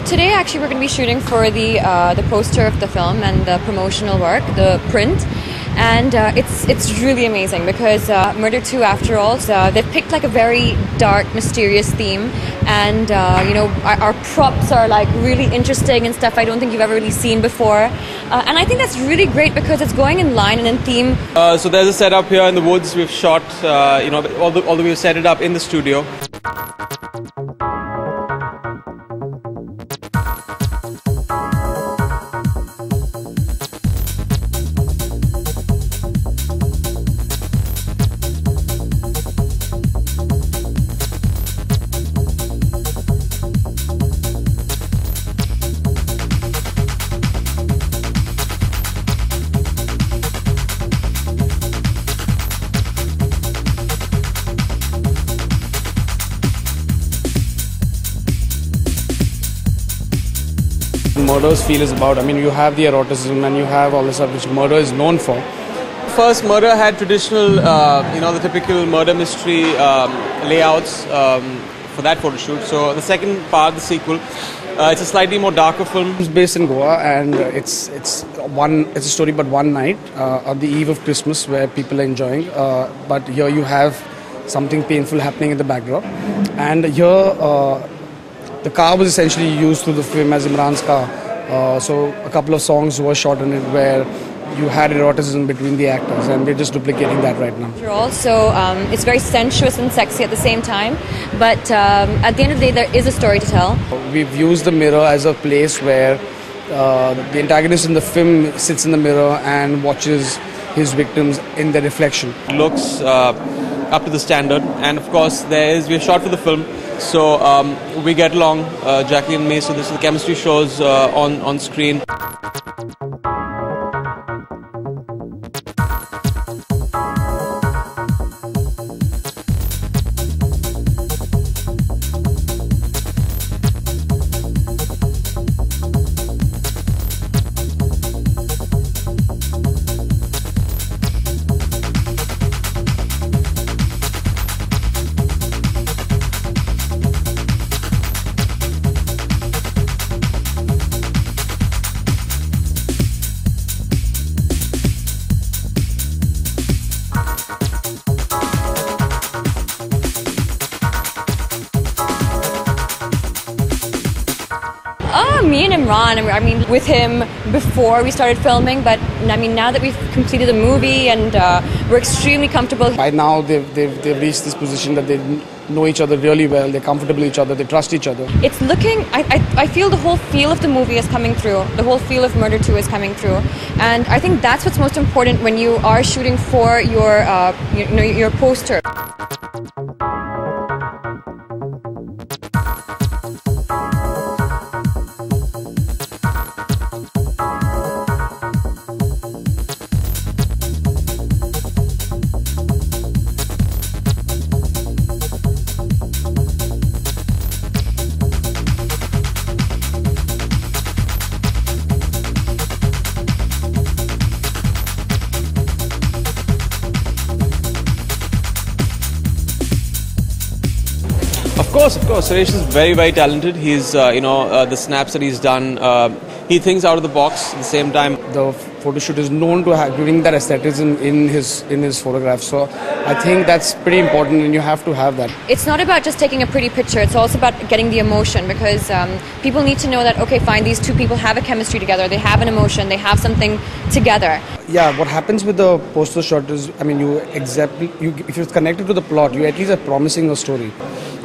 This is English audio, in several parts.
Today, actually, we're going to be shooting for the poster of the film and the promotional work, the print. And it's really amazing because MUDER2, after all, they've picked like a very dark, mysterious theme, and you know, our props are like really interesting and stuff I don't think you've ever really seen before, and I think that's really great because it's going in line and in theme. So there's a setup here in the woods. We've shot, you know, although we've set it up in the studio. Murder's feel is about. I mean, you have the eroticism and you have all the stuff which murder is known for. First, Murder had traditional, you know, the typical murder mystery layouts for that photo shoot. So the second part, the sequel, it's a slightly more darker film. It's based in Goa, and it's a story about one night on the eve of Christmas where people are enjoying. But here you have something painful happening in the backdrop, and here the car was essentially used through the film as Emraan's car. So a couple of songs were shot in it where you had eroticism between the actors, and we're just duplicating that right now. Also, it's very sensuous and sexy at the same time, but at the end of the day there is a story to tell. We've used the mirror as a place where the antagonist in the film sits in the mirror and watches his victims in their reflection. It looks up to the standard, and of course we're shot for the film, so we get along, Jacqueline and me, so the chemistry shows on screen. Me and Emraan, I mean, with him before we started filming, but I mean, now that we've completed the movie and we're extremely comfortable. By now, they've reached this position that they know each other really well, they're comfortable with each other, they trust each other. It's looking, I feel the whole feel of the movie is coming through, the whole feel of MUDER2 is coming through, and I think that's what's most important when you are shooting for your, you know, your poster. Of course, Suresh is very talented. He's, you know, the snaps that he's done, he thinks out of the box. At the same time, the photo shoot is known to bring that aestheticism in his photographs. So I think that's pretty important, and you have to have that. It's not about just taking a pretty picture. It's also about getting the emotion, because people need to know that, okay, fine, these two people have a chemistry together. They have an emotion. They have something together. Yeah, what happens with the poster shot is, I mean, if it's connected to the plot, you at least are promising a story.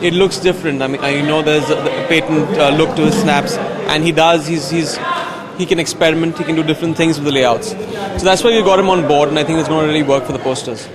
It looks different. I mean, I know there's a patent look to his snaps, and he does. He can experiment. He can do different things with the layouts. So that's why we got him on board, and I think it's going to really work for the posters.